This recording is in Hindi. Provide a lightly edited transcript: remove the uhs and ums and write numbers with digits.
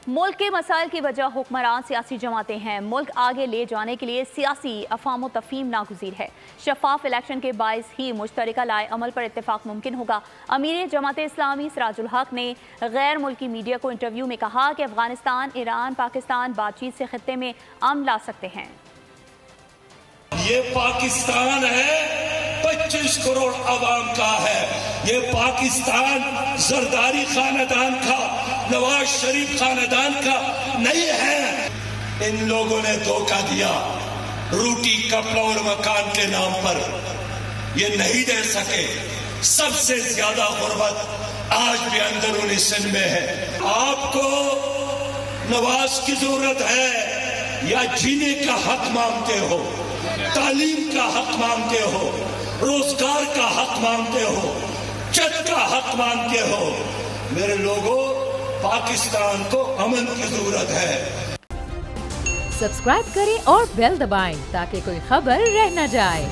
मुल्क के मसाइल की वजह हुक्मरान सियासी जमातें हैं। मुल्क आगे ले जाने के लिए सियासी अफाम तफहीम नागुज़ीर है। शफाफ इलेक्शन के बायस ही मुश्तरका लाए अमल पर इत्तेफाक मुमकिन होगा। अमीर जमात इस्लामी सिराजुल हक ने गैर मुल्की मीडिया को इंटरव्यू में कहा कि अफगानिस्तान, ईरान, पाकिस्तान बातचीत से खित्ते में अमन ला सकते हैं। ये पाकिस्तान है 25 करोड़ आवाम का है। ये पाकिस्तान जरदारी खानदान का, नवाज शरीफ खानदान का नहीं है। इन लोगों ने धोखा दिया रोटी, कपड़ा और मकान के नाम पर। ये नहीं दे सके। सबसे ज्यादा गुर्बत आज भी अंदरूनी सिंध में है। आपको नवाज की जरूरत है या जीने का हक मांगते हो, तालीम का हक मांगते हो, रोजगार का हक मांगते हो, छत का हक मांगते हो? मेरे लोगों, पाकिस्तान को अमन की जरूरत है। सब्सक्राइब करें और बेल दबाएं ताकि कोई खबर रह न जाए।